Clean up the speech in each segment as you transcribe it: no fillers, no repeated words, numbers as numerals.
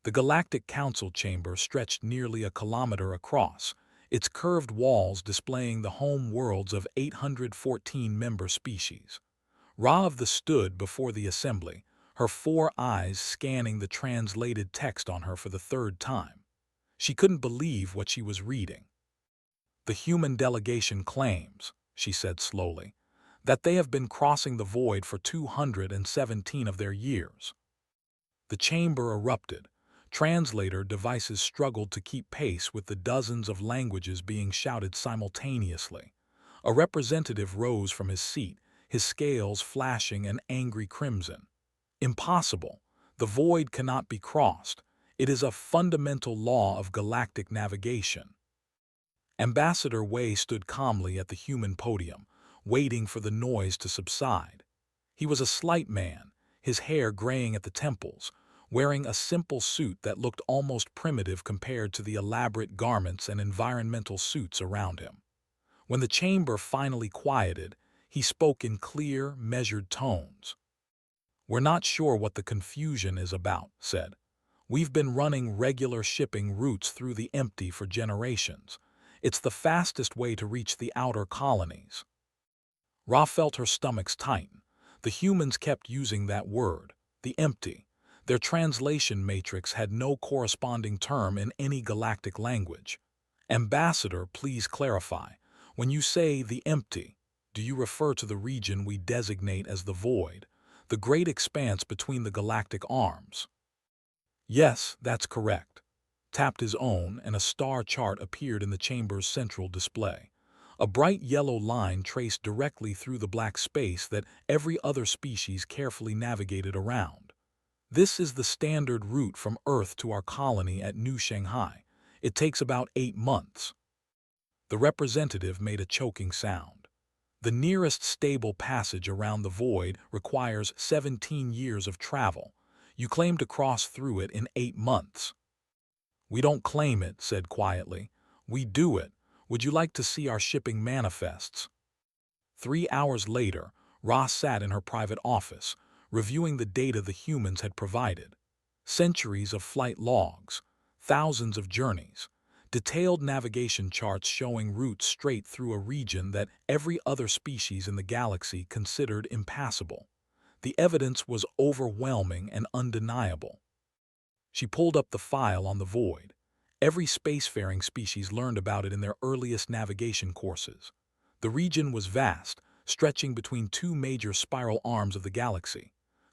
The Galactic Council chamber stretched nearly a kilometer across, its curved walls displaying the home worlds of 814 member species. Rav stood before the assembly, her four eyes scanning the translated text on her for the third time. She couldn't believe what she was reading. "The human delegation claims," she said slowly, "that they have been crossing the void for 217 of their years." The chamber erupted. Translator devices struggled to keep pace with the dozens of languages being shouted simultaneously. A representative rose from his seat, his scales flashing an angry crimson. "Impossible. The void cannot be crossed. It is a fundamental law of galactic navigation." Ambassador Wei stood calmly at the human podium, waiting for the noise to subside. He was a slight man, his hair graying at the temples, wearing a simple suit that looked almost primitive compared to the elaborate garments and environmental suits around him. When the chamber finally quieted, he spoke in clear, measured tones. "We're not sure what the confusion is about," said. "We've been running regular shipping routes through the empty for generations. It's the fastest way to reach the outer colonies." Ra felt her stomachs tighten. The humans kept using that word, the empty. Their translation matrix had no corresponding term in any galactic language. "Ambassador, please clarify. When you say the empty, do you refer to the region we designate as the void, the great expanse between the galactic arms?" "Yes, that's correct." Tapped his own, and a star chart appeared in the chamber's central display. A bright yellow line traced directly through the black space that every other species carefully navigated around. "This is the standard route from Earth to our colony at New Shanghai. It takes about 8 months. The representative made a choking sound. "The nearest stable passage around the void requires 17 years of travel. You claim to cross through it in 8 months. "We don't claim it," said quietly. "We do it. Would you like to see our shipping manifests?" 3 hours later, Ross sat in her private office, reviewing the data the humans had provided. Centuries of flight logs, thousands of journeys, detailed navigation charts showing routes straight through a region that every other species in the galaxy considered impassable. The evidence was overwhelming and undeniable. She pulled up the file on the void. Every spacefaring species learned about it in their earliest navigation courses. The region was vast, stretching between two major spiral arms of the galaxy.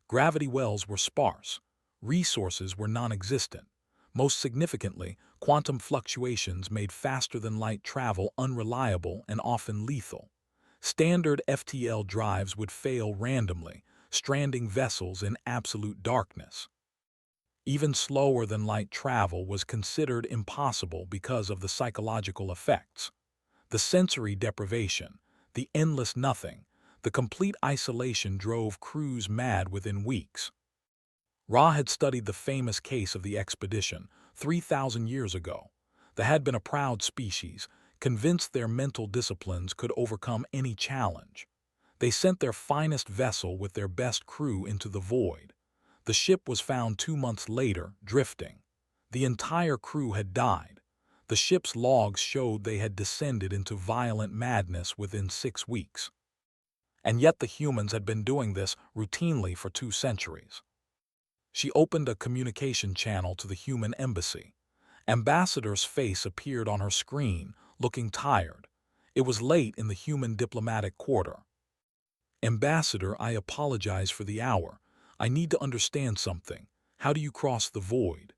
Gravity wells were sparse. Resources were non-existent. Most significantly, quantum fluctuations made faster-than-light travel unreliable and often lethal. Standard FTL drives would fail randomly, stranding vessels in absolute darkness. Even slower-than-light travel was considered impossible because of the psychological effects. The sensory deprivation, the endless nothing, the complete isolation drove crews mad within weeks. Ra had studied the famous case of the expedition 3,000 years ago. They had been a proud species, convinced their mental disciplines could overcome any challenge. They sent their finest vessel with their best crew into the void. The ship was found 2 months later, drifting. The entire crew had died. The ship's logs showed they had descended into violent madness within 6 weeks. And yet the humans had been doing this routinely for 2 centuries. She opened a communication channel to the human embassy. Ambassador's face appeared on her screen, looking tired. It was late in the human diplomatic quarter. "Ambassador, I apologize for the hour. I need to understand something. How do you cross the void?"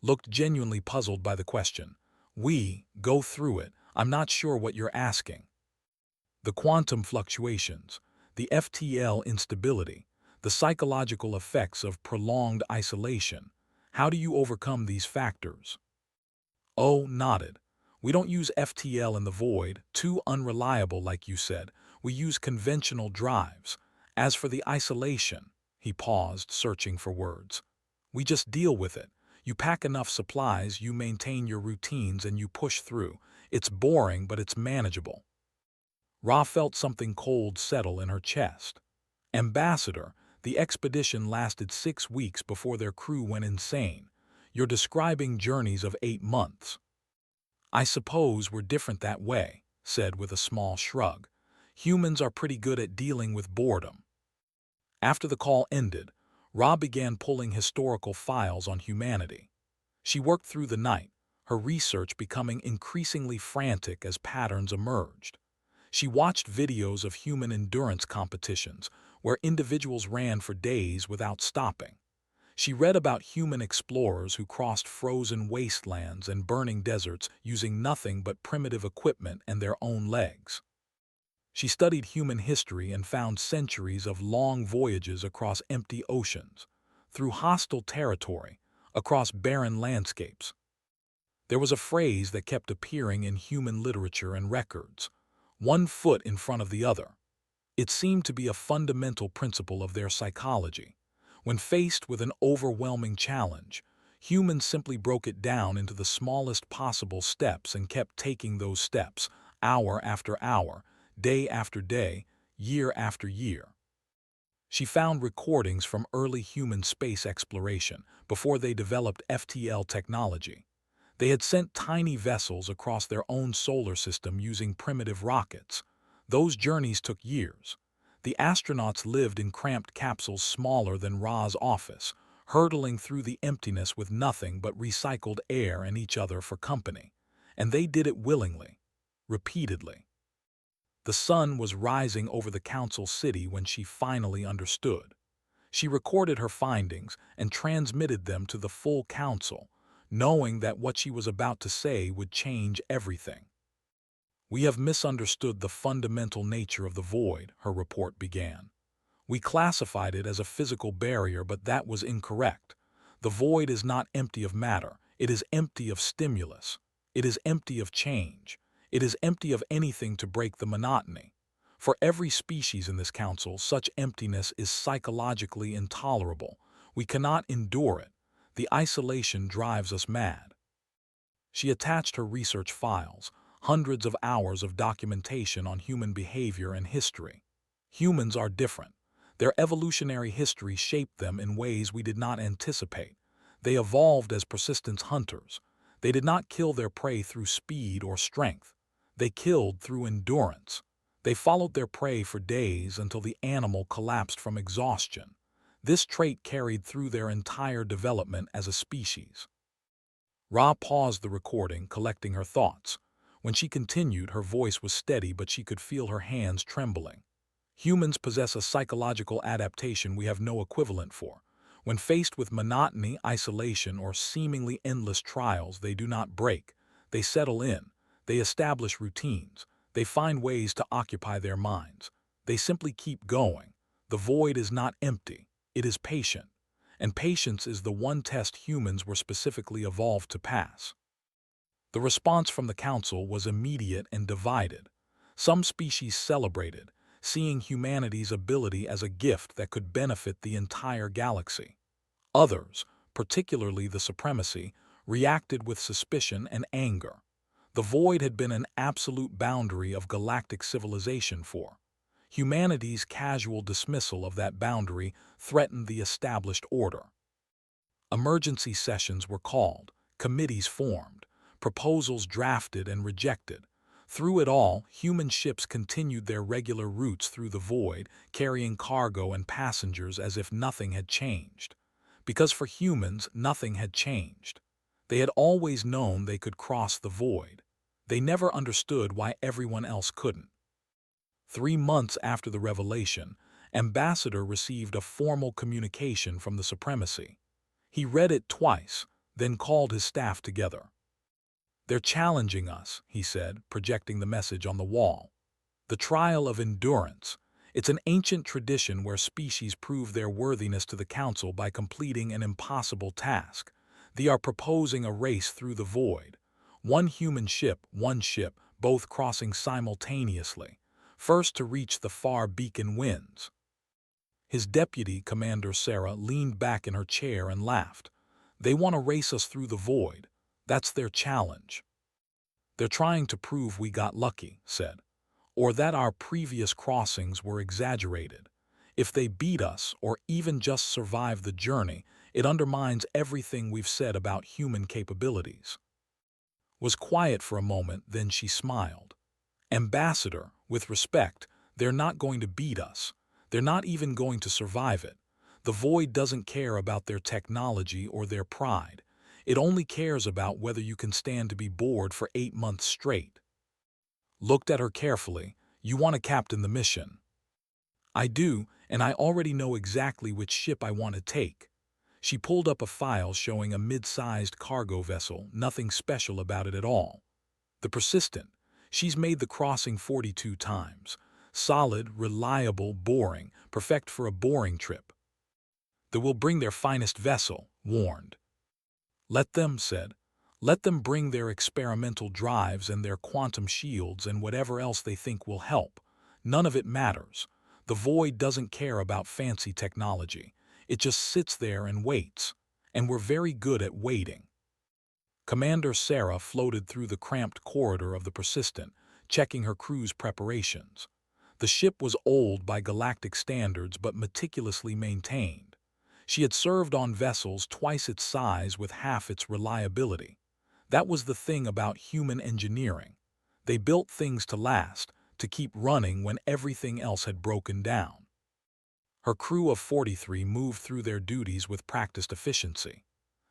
Looked genuinely puzzled by the question. "We go through it. I'm not sure what you're asking." "The quantum fluctuations, the FTL instability, the psychological effects of prolonged isolation. How do you overcome these factors?" O nodded. "We don't use FTL in the void, too unreliable like you said. We use conventional drives. As for the isolation," he paused, searching for words, "we just deal with it. You pack enough supplies, you maintain your routines, and you push through. It's boring, but it's manageable." Ra felt something cold settle in her chest. "Ambassador, the expedition lasted 6 weeks before their crew went insane. You're describing journeys of 8 months. I suppose we're different that way, said with a small shrug. Humans are pretty good at dealing with boredom. After the call ended, Ra began pulling historical files on humanity. She worked through the night, her research becoming increasingly frantic as patterns emerged. She watched videos of human endurance competitions, where individuals ran for days without stopping. She read about human explorers who crossed frozen wastelands and burning deserts using nothing but primitive equipment and their own legs. She studied human history and found centuries of long voyages across empty oceans, through hostile territory, across barren landscapes. There was a phrase that kept appearing in human literature and records, one foot in front of the other. It seemed to be a fundamental principle of their psychology. When faced with an overwhelming challenge, humans simply broke it down into the smallest possible steps and kept taking those steps, hour after hour, day after day, year after year. She found recordings from early human space exploration before they developed FTL technology. They had sent tiny vessels across their own solar system using primitive rockets. Those journeys took years. The astronauts lived in cramped capsules smaller than Ra's office, hurtling through the emptiness with nothing but recycled air and each other for company. And they did it willingly, repeatedly. The sun was rising over the council city when she finally understood. She recorded her findings and transmitted them to the full council, knowing that what she was about to say would change everything. "We have misunderstood the fundamental nature of the void," her report began. "We classified it as a physical barrier, but that was incorrect. The void is not empty of matter. It is empty of stimulus. It is empty of change. It is empty of anything to break the monotony. For every species in this council, such emptiness is psychologically intolerable. We cannot endure it. The isolation drives us mad." She attached her research files, hundreds of hours of documentation on human behavior and history. Humans are different. Their evolutionary history shaped them in ways we did not anticipate. They evolved as persistence hunters. They did not kill their prey through speed or strength. They killed through endurance. They followed their prey for days until the animal collapsed from exhaustion. This trait carried through their entire development as a species. Ra paused the recording, collecting her thoughts. When she continued, her voice was steady, but she could feel her hands trembling. "Humans possess a psychological adaptation we have no equivalent for. When faced with monotony, isolation, or seemingly endless trials, they do not break. They settle in. They establish routines. They find ways to occupy their minds. They simply keep going. The void is not empty. It is patient. And patience is the one test humans were specifically evolved to pass." The response from the council was immediate and divided. Some species celebrated, seeing humanity's ability as a gift that could benefit the entire galaxy. Others, particularly the supremacy, reacted with suspicion and anger. The void had been an absolute boundary of galactic civilization for. Humanity's casual dismissal of that boundary threatened the established order. Emergency sessions were called, committees formed, proposals drafted and rejected. Through it all, human ships continued their regular routes through the void, carrying cargo and passengers as if nothing had changed. Because for humans, nothing had changed. They had always known they could cross the void. They never understood why everyone else couldn't. 3 months after the revelation, Ambassador received a formal communication from the supremacy. He read it twice, then called his staff together. "They're challenging us," he said, projecting the message on the wall. "The trial of endurance. It's an ancient tradition where species prove their worthiness to the council by completing an impossible task. They are proposing a race through the void. One human ship, both crossing simultaneously, first to reach the far beacon winds." His deputy, Commander Sarah, leaned back in her chair and laughed. "They want to race us through the void. That's their challenge." "They're trying to prove we got lucky," said, "or that our previous crossings were exaggerated. If they beat us or even just survive the journey, It undermines everything we've said about human capabilities." Was quiet for a moment, then she smiled. "Ambassador, with respect, they're not going to beat us. They're not even going to survive it. The Void doesn't care about their technology or their pride. It only cares about whether you can stand to be bored for 8 months straight." Looked at her carefully. "You want to captain the mission." "I do, and I already know exactly which ship I want to take." She pulled up a file showing a mid-sized cargo vessel, nothing special about it at all. "The Persistent. She's made the crossing 42 times. Solid, reliable, boring, perfect for a boring trip." "They will bring their finest vessel," warned. "Let them," said. "Let them bring their experimental drives and their quantum shields and whatever else they think will help. None of it matters. The Void doesn't care about fancy technology. It just sits there and waits. And we're very good at waiting." Commander Sarah floated through the cramped corridor of the Persistent, checking her crew's preparations. The ship was old by galactic standards but meticulously maintained. She had served on vessels twice its size with half its reliability. That was the thing about human engineering. They built things to last, to keep running when everything else had broken down. Her crew of 43 moved through their duties with practiced efficiency.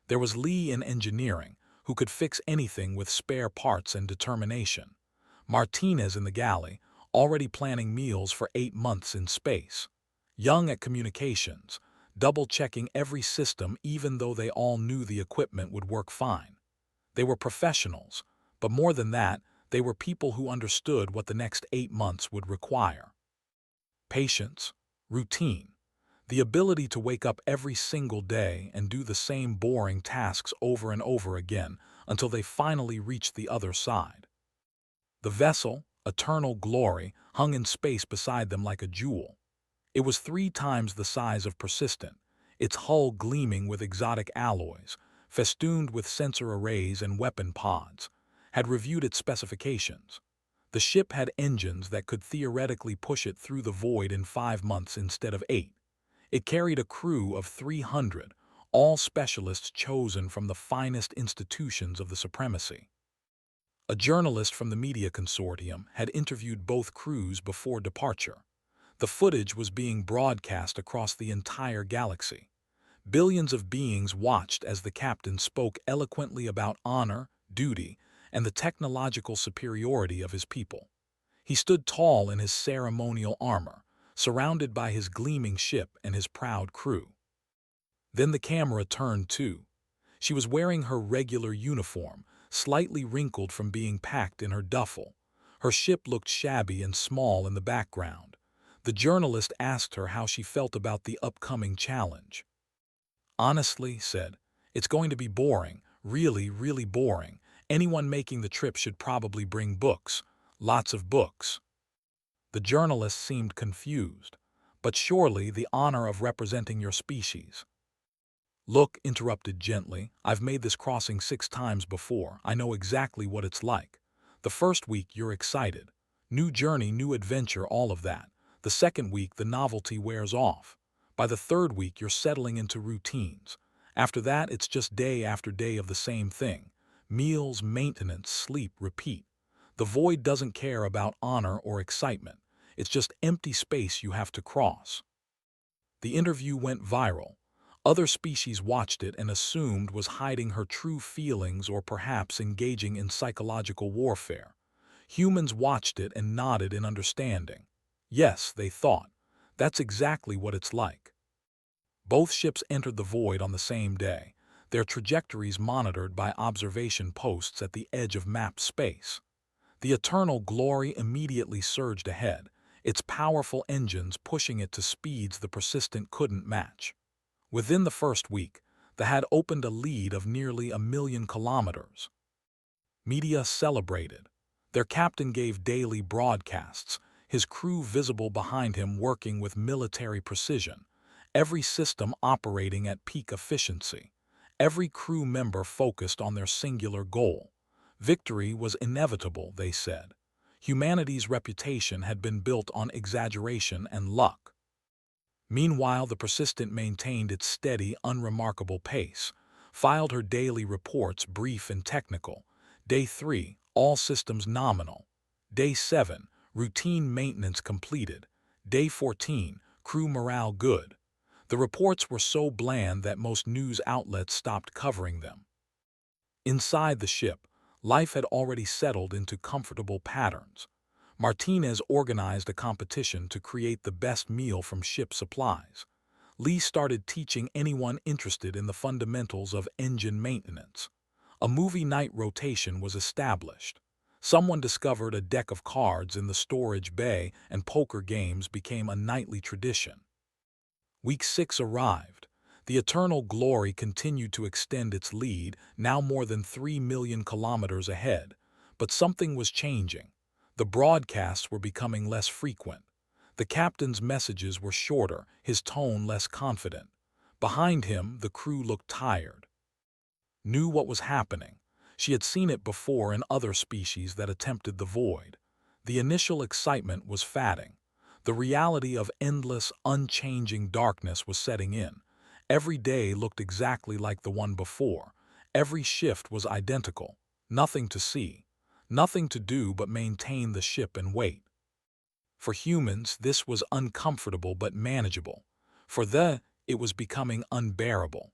There was Lee in engineering, who could fix anything with spare parts and determination. Martinez in the galley, already planning meals for 8 months in space. Young at communications, double-checking every system even though they all knew the equipment would work fine. They were professionals, but more than that, they were people who understood what the next 8 months would require. Patience, routine, the ability to wake up every single day and do the same boring tasks over and over again until they finally reached the other side. The vessel, Eternal Glory, hung in space beside them like a jewel. It was 3 times the size of Persistent, its hull gleaming with exotic alloys, festooned with sensor arrays and weapon pods. Had reviewed its specifications. The ship had engines that could theoretically push it through the void in 5 months instead of 8. It carried a crew of 300, all specialists chosen from the finest institutions of the Supremacy. A journalist from the media consortium had interviewed both crews before departure. The footage was being broadcast across the entire galaxy. Billions of beings watched as the captain spoke eloquently about honor, duty, and the technological superiority of his people. He stood tall in his ceremonial armor, surrounded by his gleaming ship and his proud crew. Then the camera turned too. She was wearing her regular uniform, slightly wrinkled from being packed in her duffel. Her ship looked shabby and small in the background. The journalist asked her how she felt about the upcoming challenge. "Honestly," said, "it's going to be boring, really, really boring. Anyone making the trip should probably bring books, lots of books." The journalist seemed confused. "But surely the honor of representing your species." "Look," interrupted gently, "I've made this crossing 6 times before. I know exactly what it's like. The first week you're excited. New journey, new adventure, all of that. The second week the novelty wears off. By the third week you're settling into routines. After that it's just day after day of the same thing. Meals, maintenance, sleep, repeat. The void doesn't care about honor or excitement. It's just empty space you have to cross." The interview went viral. Other species watched it and assumed was hiding her true feelings or perhaps engaging in psychological warfare. Humans watched it and nodded in understanding. Yes, they thought, that's exactly what it's like. Both ships entered the void on the same day, their trajectories monitored by observation posts at the edge of mapped space. The Eternal Glory immediately surged ahead, its powerful engines pushing it to speeds the Persistent couldn't match. Within the first week, the had opened a lead of nearly 1,000,000 kilometers. Media celebrated. Their captain gave daily broadcasts, his crew visible behind him working with military precision, every system operating at peak efficiency, every crew member focused on their singular goal. Victory was inevitable, they said. Humanity's reputation had been built on exaggeration and luck. Meanwhile, the Persistent maintained its steady, unremarkable pace, filed her daily reports brief and technical. Day 3, all systems nominal. Day 7, routine maintenance completed. Day 14, crew morale good. The reports were so bland that most news outlets stopped covering them. Inside the ship, life had already settled into comfortable patterns. Martinez organized a competition to create the best meal from ship supplies. Lee started teaching anyone interested in the fundamentals of engine maintenance. A movie night rotation was established. Someone discovered a deck of cards in the storage bay, and poker games became a nightly tradition. Week 6 arrived. The Eternal Glory continued to extend its lead, now more than 3 million kilometers ahead. But something was changing. The broadcasts were becoming less frequent. The captain's messages were shorter, his tone less confident. Behind him, the crew looked tired. Knew what was happening. She had seen it before in other species that attempted the void. The initial excitement was fading. The reality of endless, unchanging darkness was setting in. Every day looked exactly like the one before. Every shift was identical. Nothing to see. Nothing to do but maintain the ship and wait. For humans, this was uncomfortable but manageable. For it was becoming unbearable.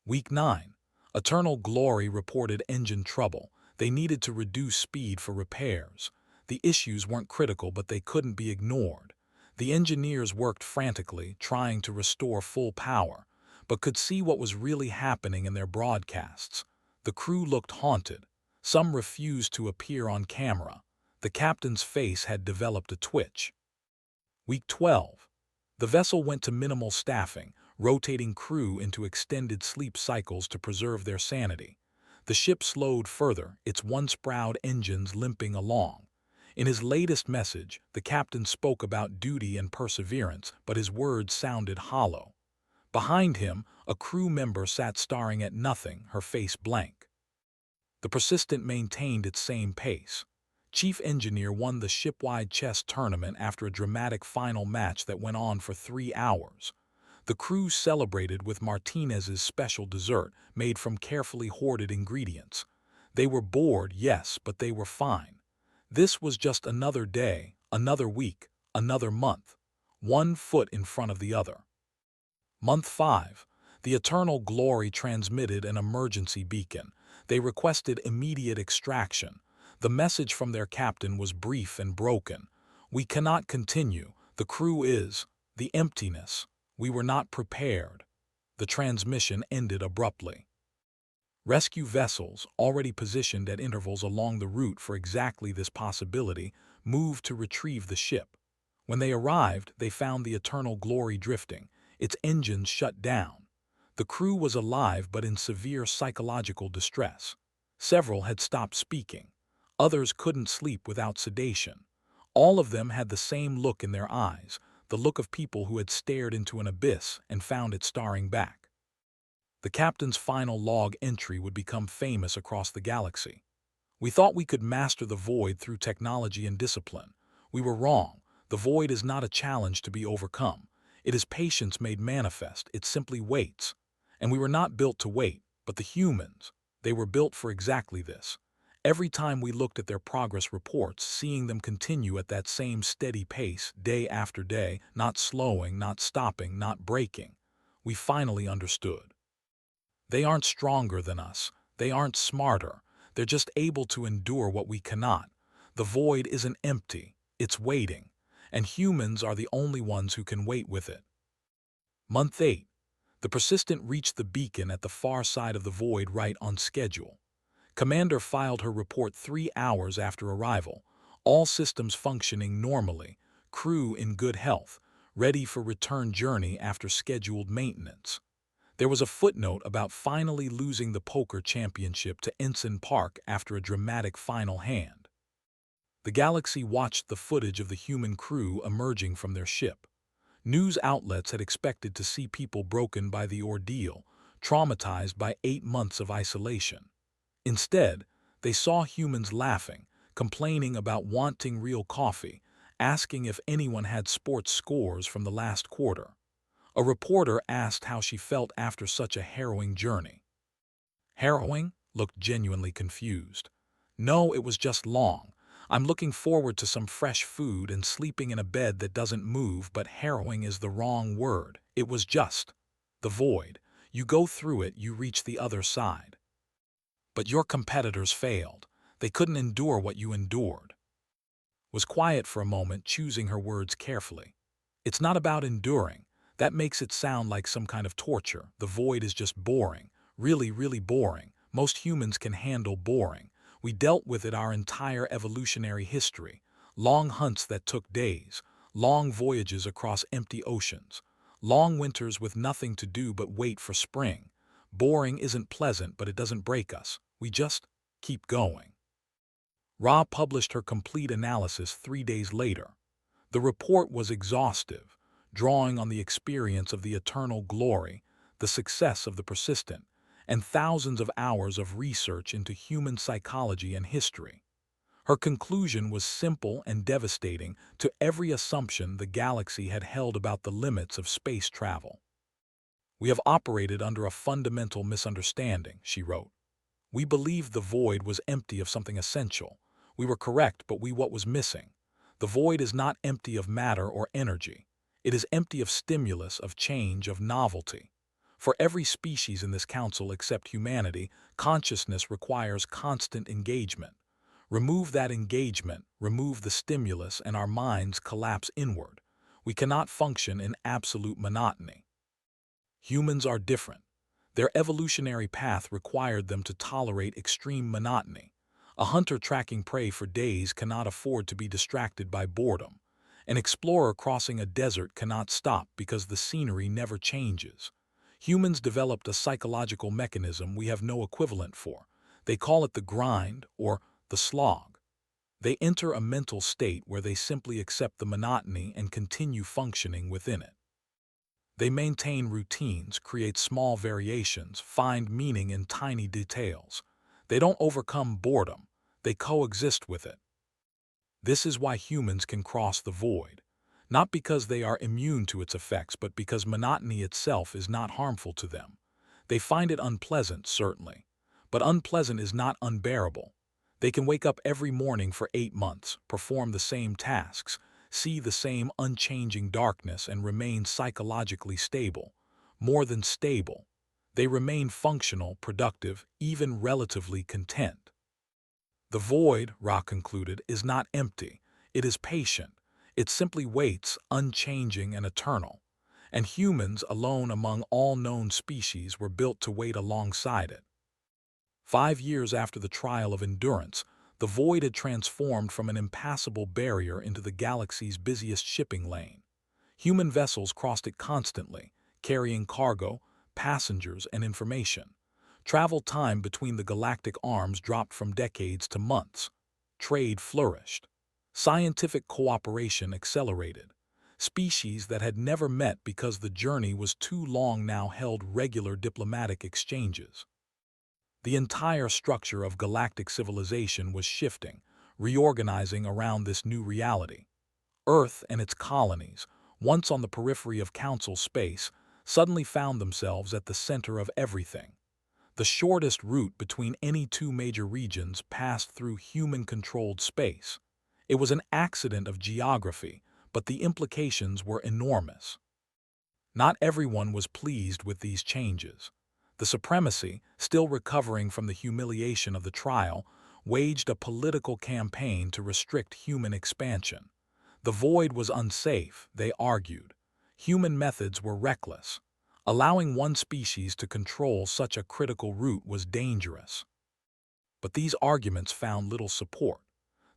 Week 9. Eternal Glory reported engine trouble. They needed to reduce speed for repairs. The issues weren't critical, but they couldn't be ignored. The engineers worked frantically, trying to restore full power, but could see what was really happening in their broadcasts. The crew looked haunted. Some refused to appear on camera. The captain's face had developed a twitch. Week 12. The vessel went to minimal staffing, rotating crew into extended sleep cycles to preserve their sanity. The ship slowed further, its once-proud engines limping along. In his latest message, the captain spoke about duty and perseverance, but his words sounded hollow. Behind him, a crew member sat staring at nothing, her face blank. The Persistent maintained its same pace. Chief Engineer won the shipwide chess tournament after a dramatic final match that went on for 3 hours. The crew celebrated with Martinez's special dessert made from carefully hoarded ingredients. They were bored, yes, but they were fine. This was just another day, another week, another month, one foot in front of the other. Month 5. The Eternal Glory transmitted an emergency beacon. They requested immediate extraction. The message from their captain was brief and broken. "We cannot continue. The crew is the emptiness. We were not prepared." The transmission ended abruptly. Rescue vessels, already positioned at intervals along the route for exactly this possibility, moved to retrieve the ship. When they arrived, they found the Eternal Glory drifting, its engines shut down. The crew was alive but in severe psychological distress. Several had stopped speaking. Others couldn't sleep without sedation. All of them had the same look in their eyes, the look of people who had stared into an abyss and found it staring back. The captain's final log entry would become famous across the galaxy. "We thought we could master the void through technology and discipline. We were wrong. The void is not a challenge to be overcome. It is patience made manifest. It simply waits. And we were not built to wait, but the humans, they were built for exactly this." Every time we looked at their progress reports, seeing them continue at that same steady pace, day after day, not slowing, not stopping, not breaking, we finally understood. They aren't stronger than us. They aren't smarter. They're just able to endure what we cannot. The void isn't empty. It's waiting. And humans are the only ones who can wait with it. Month 8. The Persistent reached the beacon at the far side of the void right on schedule. Commander filed her report 3 hours after arrival. All systems functioning normally. Crew in good health. Ready for return journey after scheduled maintenance. There was a footnote about finally losing the poker championship to Ensign Park after a dramatic final hand. The galaxy watched the footage of the human crew emerging from their ship. News outlets had expected to see people broken by the ordeal, traumatized by 8 months of isolation. Instead, they saw humans laughing, complaining about wanting real coffee, asking if anyone had sports scores from the last quarter. A reporter asked how she felt after such a harrowing journey. Harrowing? Looked genuinely confused. No, it was just long. I'm looking forward to some fresh food and sleeping in a bed that doesn't move, but harrowing is the wrong word. It was just the void. You go through it, you reach the other side. But your competitors failed. They couldn't endure what you endured. Was quiet for a moment, choosing her words carefully. It's not about enduring. That makes it sound like some kind of torture. The void is just boring. Really, really boring. Most humans can handle boring. We dealt with it our entire evolutionary history. Long hunts that took days. Long voyages across empty oceans. Long winters with nothing to do but wait for spring. Boring isn't pleasant, but it doesn't break us. We just keep going. Ra published her complete analysis 3 days later. The report was exhaustive, drawing on the experience of the eternal glory, the success of the persistent, and thousands of hours of research into human psychology and history. Her conclusion was simple and devastating to every assumption the galaxy had held about the limits of space travel. We have operated under a fundamental misunderstanding, she wrote. We believed the void was empty of something essential. We were correct, but what was missing? The void is not empty of matter or energy. It is empty of stimulus, of change, of novelty. For every species in this council except humanity, consciousness requires constant engagement. Remove that engagement, remove the stimulus, and our minds collapse inward. We cannot function in absolute monotony. Humans are different. Their evolutionary path required them to tolerate extreme monotony. A hunter tracking prey for days cannot afford to be distracted by boredom. An explorer crossing a desert cannot stop because the scenery never changes. Humans developed a psychological mechanism we have no equivalent for. They call it the grind or the slog. They enter a mental state where they simply accept the monotony and continue functioning within it. They maintain routines, create small variations, find meaning in tiny details. They don't overcome boredom, they coexist with it. This is why humans can cross the void. Not because they are immune to its effects, but because monotony itself is not harmful to them. They find it unpleasant, certainly, but unpleasant is not unbearable. They can wake up every morning for 8 months, perform the same tasks, see the same unchanging darkness, and remain psychologically stable. More than stable. They remain functional, productive, even relatively content. The void, Ra concluded, is not empty. It is patient. It simply waits, unchanging and eternal. And humans, alone among all known species, were built to wait alongside it. 5 years after the trial of endurance, the void had transformed from an impassable barrier into the galaxy's busiest shipping lane. Human vessels crossed it constantly, carrying cargo, passengers, and information. Travel time between the galactic arms dropped from decades to months. Trade flourished. Scientific cooperation accelerated. Species that had never met because the journey was too long now held regular diplomatic exchanges. The entire structure of galactic civilization was shifting, reorganizing around this new reality. Earth and its colonies, once on the periphery of Council space, suddenly found themselves at the center of everything. The shortest route between any two major regions passed through human-controlled space. It was an accident of geography, but the implications were enormous. Not everyone was pleased with these changes. The supremacy, still recovering from the humiliation of the trial, waged a political campaign to restrict human expansion. The void was unsafe, they argued. Human methods were reckless. Allowing one species to control such a critical route was dangerous. But these arguments found little support.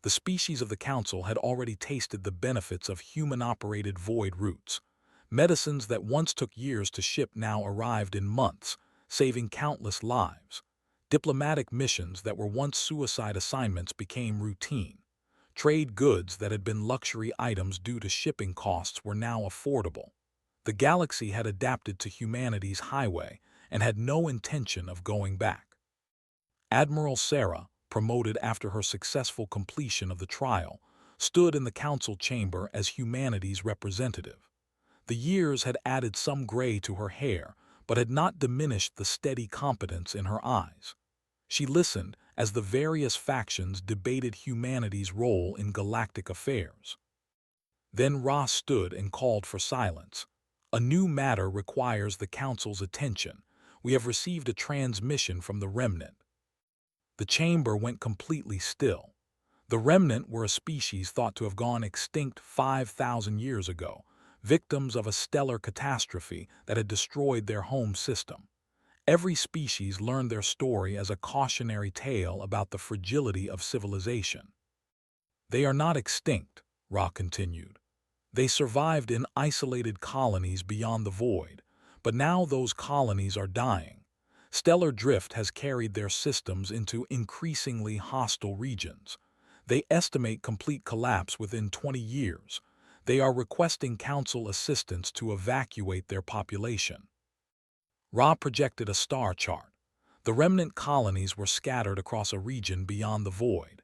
The species of the Council had already tasted the benefits of human-operated void routes. Medicines that once took years to ship now arrived in months, saving countless lives. Diplomatic missions that were once suicide assignments became routine. Trade goods that had been luxury items due to shipping costs were now affordable. The galaxy had adapted to humanity's highway and had no intention of going back. Admiral Sarah, promoted after her successful completion of the trial, stood in the council chamber as humanity's representative. The years had added some gray to her hair, but had not diminished the steady competence in her eyes. She listened as the various factions debated humanity's role in galactic affairs. Then Ra stood and called for silence. "A new matter requires the Council's attention. We have received a transmission from the Remnant." The chamber went completely still. The Remnant were a species thought to have gone extinct 5,000 years ago, victims of a stellar catastrophe that had destroyed their home system. Every species learned their story as a cautionary tale about the fragility of civilization. "They are not extinct," Ra continued. "They survived in isolated colonies beyond the void, but now those colonies are dying. Stellar drift has carried their systems into increasingly hostile regions. They estimate complete collapse within 20 years. They are requesting Council assistance to evacuate their population." Ra projected a star chart. The remnant colonies were scattered across a region beyond the void.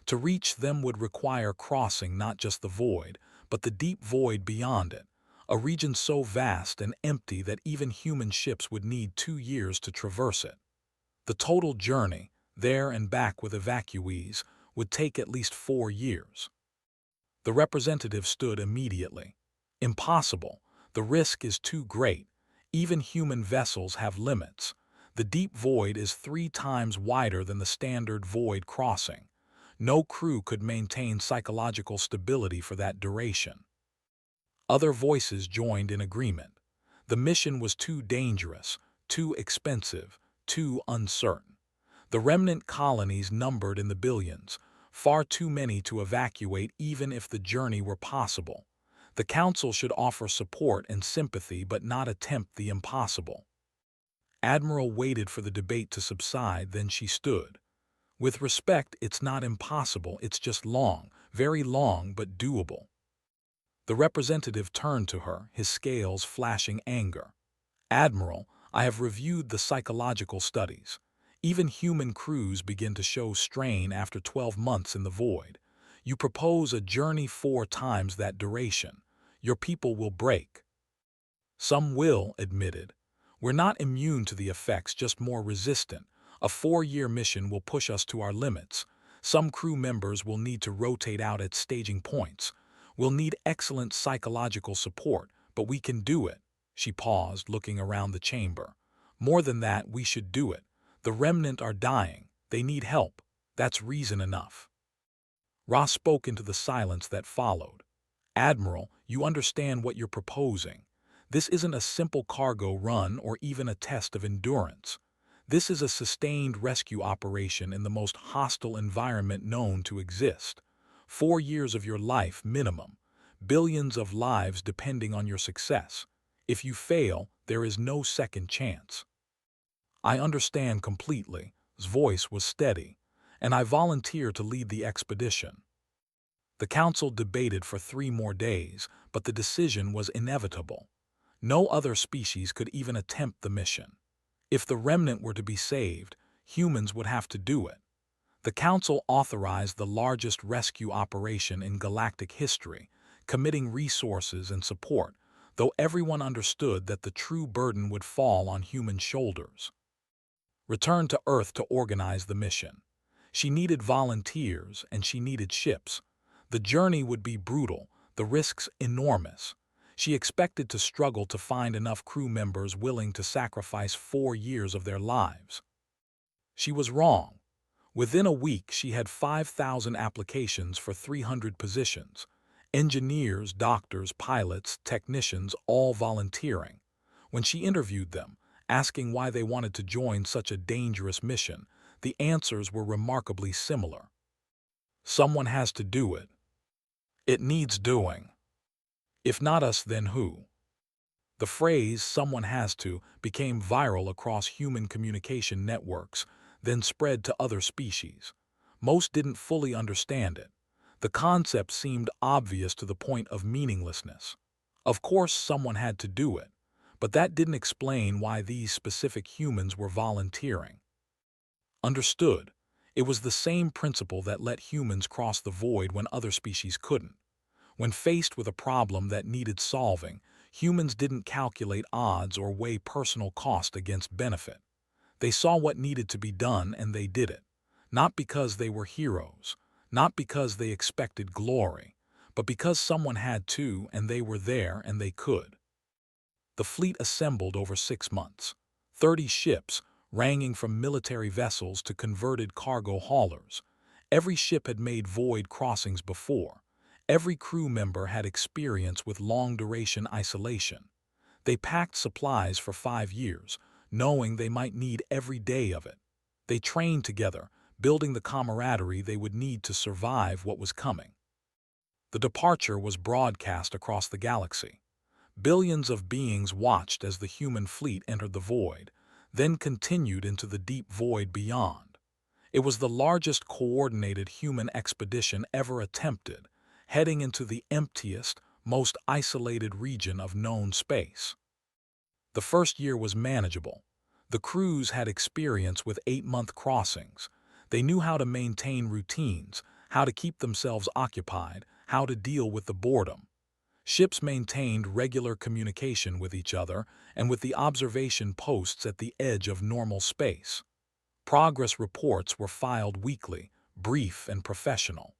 To reach them would require crossing not just the void, but the deep void beyond it, a region so vast and empty that even human ships would need 2 years to traverse it. The total journey, there and back with evacuees, would take at least 4 years. The representative stood immediately. "Impossible. The risk is too great. Even human vessels have limits. The deep void is 3 times wider than the standard void crossing. No crew could maintain psychological stability for that duration." Other voices joined in agreement. The mission was too dangerous, too expensive, too uncertain. The remnant colonies numbered in the billions, far too many to evacuate even if the journey were possible. The Council should offer support and sympathy but not attempt the impossible. Admiral waited for the debate to subside, then she stood. "With respect, it's not impossible, it's just long, very long but doable." The representative turned to her, his scales flashing anger. "Admiral, I have reviewed the psychological studies. Even human crews begin to show strain after 12 months in the void. You propose a journey 4 times that duration. Your people will break." "Some will," admitted. "We're not immune to the effects, just more resistant. A 4-year mission will push us to our limits. Some crew members will need to rotate out at staging points. We'll need excellent psychological support, but we can do it." She paused, looking around the chamber. "More than that, we should do it. The remnant are dying. They need help. That's reason enough." Ross spoke into the silence that followed. "Admiral, you understand what you're proposing. This isn't a simple cargo run or even a test of endurance. This is a sustained rescue operation in the most hostile environment known to exist. 4 years of your life minimum. Billions of lives depending on your success. If you fail, there is no second chance." "I understand completely." His voice was steady. "And I volunteer to lead the expedition." The Council debated for 3 more days, but the decision was inevitable. No other species could even attempt the mission. If the remnant were to be saved, humans would have to do it. The Council authorized the largest rescue operation in galactic history, committing resources and support, though everyone understood that the true burden would fall on human shoulders. Return to Earth to organize the mission. She needed volunteers and she needed ships. The journey would be brutal, the risks enormous. She expected to struggle to find enough crew members willing to sacrifice 4 years of their lives. She was wrong. Within a week, she had 5,000 applications for 300 positions. Engineers, doctors, pilots, technicians, all volunteering. When she interviewed them, asking why they wanted to join such a dangerous mission, the answers were remarkably similar. "Someone has to do it. It needs doing. If not us, then who?" The phrase "someone has to" became viral across human communication networks, then spread to other species. Most didn't fully understand it. The concept seemed obvious to the point of meaninglessness. Of course someone had to do it, but that didn't explain why these specific humans were volunteering. Understood. It was the same principle that let humans cross the void when other species couldn't. When faced with a problem that needed solving, Humans didn't calculate odds or weigh personal cost against benefit. They saw what needed to be done and they did it. Not because they were heroes, not because they expected glory, but because someone had to and they were there and they could. The fleet assembled over 6 months. 30 ships, ranging from military vessels to converted cargo haulers. Every ship had made void crossings before. Every crew member had experience with long-duration isolation. They packed supplies for 5 years, knowing they might need every day of it. They trained together, building the camaraderie they would need to survive what was coming. The departure was broadcast across the galaxy. Billions of beings watched as the human fleet entered the void, then continued into the deep void beyond. It was the largest coordinated human expedition ever attempted, heading into the emptiest, most isolated region of known space. The first year was manageable. The crews had experience with 8-month crossings. They knew how to maintain routines, how to keep themselves occupied, how to deal with the boredom. Ships maintained regular communication with each other and with the observation posts at the edge of normal space. Progress reports were filed weekly, brief and professional.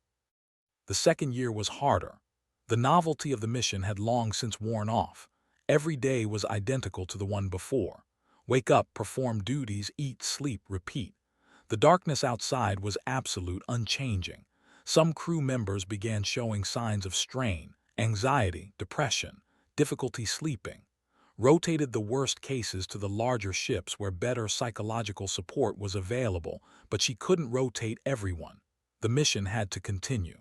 The second year was harder. The novelty of the mission had long since worn off. Every day was identical to the one before. Wake up, perform duties, eat, sleep, repeat. The darkness outside was absolute, unchanging. Some crew members began showing signs of strain, anxiety, depression, difficulty sleeping. Rotated the worst cases to the larger ships where better psychological support was available, but she couldn't rotate everyone. The mission had to continue.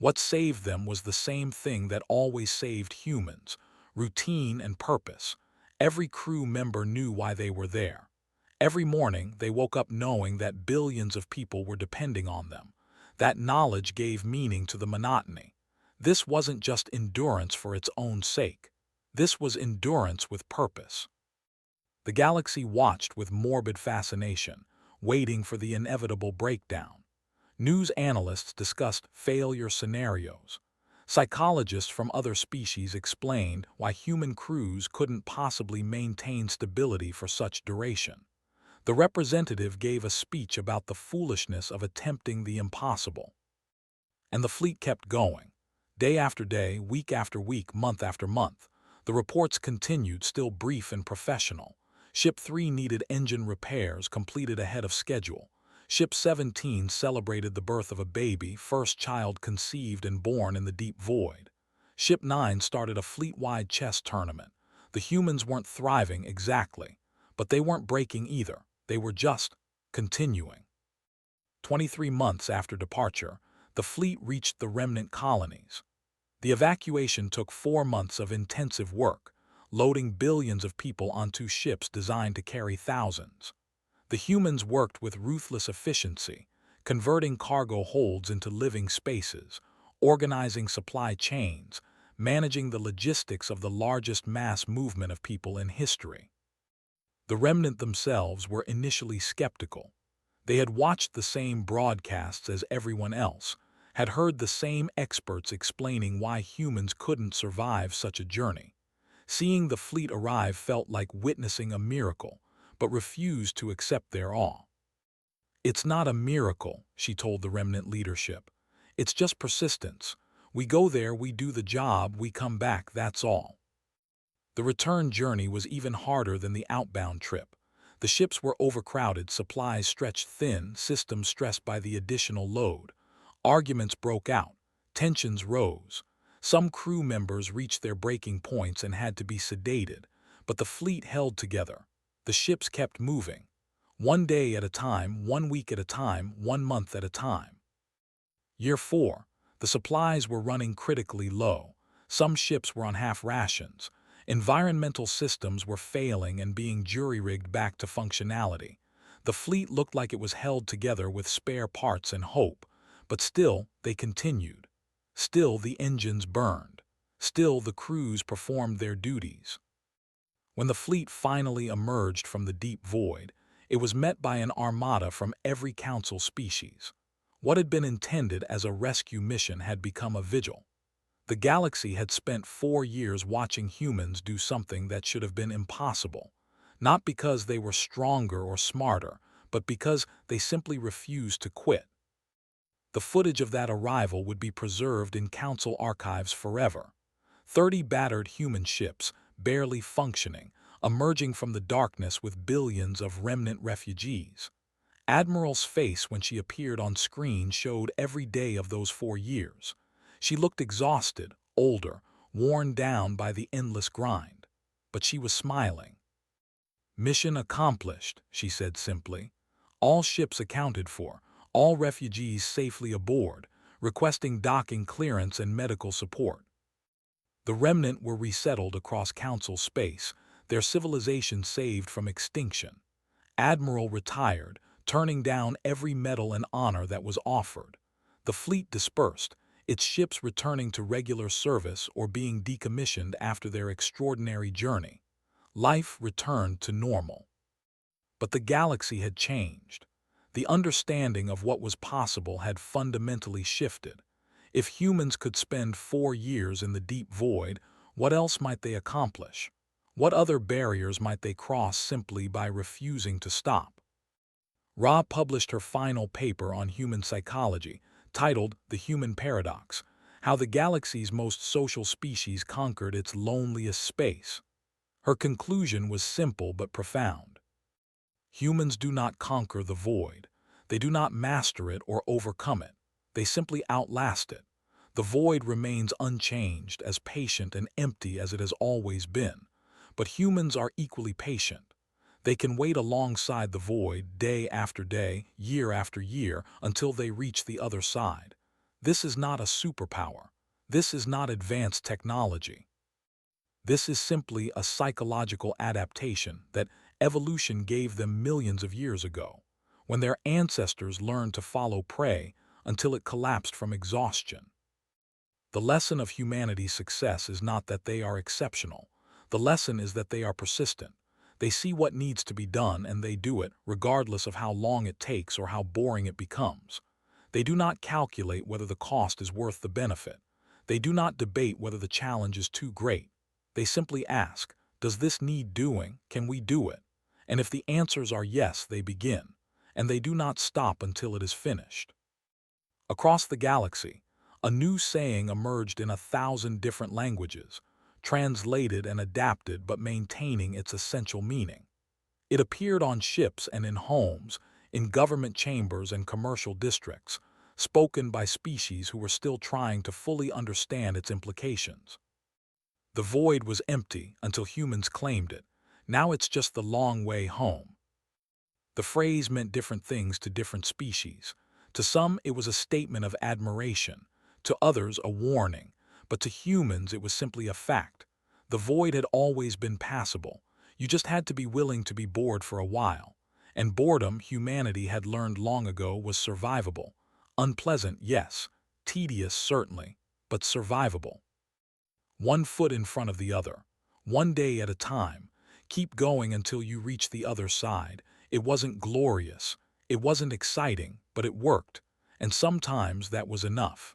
What saved them was the same thing that always saved humans: routine and purpose. Every crew member knew why they were there. Every morning, they woke up knowing that billions of people were depending on them. That knowledge gave meaning to the monotony. This wasn't just endurance for its own sake. This was endurance with purpose. The galaxy watched with morbid fascination, waiting for the inevitable breakdown. News analysts discussed failure scenarios. Psychologists from other species explained why human crews couldn't possibly maintain stability for such duration. The representative gave a speech about the foolishness of attempting the impossible. And the fleet kept going. Day after day, week after week, month after month. The reports continued, still brief and professional. Ship 3 needed engine repairs, completed ahead of schedule. Ship 17 celebrated the birth of a baby, first child conceived and born in the deep void. Ship 9 started a fleet-wide chess tournament. The humans weren't thriving exactly, but they weren't breaking either. They were just continuing. 23 months after departure, the fleet reached the remnant colonies. The evacuation took 4 months of intensive work, loading billions of people onto ships designed to carry thousands. The humans worked with ruthless efficiency, converting cargo holds into living spaces, organizing supply chains, managing the logistics of the largest mass movement of people in history. The remnant themselves were initially skeptical. They had watched the same broadcasts as everyone else, had heard the same experts explaining why humans couldn't survive such a journey. Seeing the fleet arrive felt like witnessing a miracle, but refused to accept their awe. "It's not a miracle," she told the remnant leadership. "It's just persistence. We go there, we do the job, we come back, that's all." The return journey was even harder than the outbound trip. The ships were overcrowded, supplies stretched thin, systems stressed by the additional load. Arguments broke out. Tensions rose. Some crew members reached their breaking points and had to be sedated, but the fleet held together. The ships kept moving. One day at a time, 1 week at a time, 1 month at a time. Year 4. The supplies were running critically low. Some ships were on half rations. Environmental systems were failing and being jury-rigged back to functionality. The fleet looked like it was held together with spare parts and hope, but still they continued. Still the engines burned. Still the crews performed their duties. When the fleet finally emerged from the deep void, it was met by an armada from every council species. What had been intended as a rescue mission had become a vigil. The galaxy had spent 4 years watching humans do something that should have been impossible, not because they were stronger or smarter, but because they simply refused to quit. The footage of that arrival would be preserved in Council archives forever. 30 battered human ships, barely functioning, emerging from the darkness with billions of remnant refugees. Admiral's face when she appeared on screen showed every day of those 4 years. She looked exhausted, older, worn down by the endless grind. But she was smiling. "Mission accomplished," she said simply. "All ships accounted for, all refugees safely aboard, requesting docking clearance and medical support." The remnant were resettled across Council space, their civilization saved from extinction. Admiral retired, turning down every medal and honor that was offered. The fleet dispersed, its ships returning to regular service or being decommissioned after their extraordinary journey. Life returned to normal. But the galaxy had changed. The understanding of what was possible had fundamentally shifted. If humans could spend 4 years in the deep void, what else might they accomplish? What other barriers might they cross simply by refusing to stop? Ra published her final paper on human psychology, titled The Human Paradox: How the Galaxy's Most Social Species Conquered Its Loneliest Space. Her conclusion was simple but profound. Humans do not conquer the void. They do not master it or overcome it. They simply outlast it. The void remains unchanged, as patient and empty as it has always been. But humans are equally patient. They can wait alongside the void day after day, year after year, until they reach the other side. This is not a superpower. This is not advanced technology. This is simply a psychological adaptation that evolution gave them millions of years ago, when their ancestors learned to follow prey until it collapsed from exhaustion. The lesson of humanity's success is not that they are exceptional. The lesson is that they are persistent. They see what needs to be done and they do it, regardless of how long it takes or how boring it becomes. They do not calculate whether the cost is worth the benefit. They do not debate whether the challenge is too great. They simply ask, does this need doing? Can we do it? And if the answers are yes, they begin. And they do not stop until it is finished. Across the galaxy, a new saying emerged in 1,000 different languages, translated and adapted but maintaining its essential meaning. It appeared on ships and in homes, in government chambers and commercial districts, spoken by species who were still trying to fully understand its implications. The void was empty until humans claimed it. Now it's just the long way home. The phrase meant different things to different species. To some, it was a statement of admiration. To others, a warning. But to humans, it was simply a fact. The void had always been passable. You just had to be willing to be bored for a while. And boredom, humanity had learned long ago, was survivable. Unpleasant, yes. Tedious, certainly. But survivable. One foot in front of the other. One day at a time. Keep going until you reach the other side. It wasn't glorious. It wasn't exciting, but it worked. And sometimes that was enough.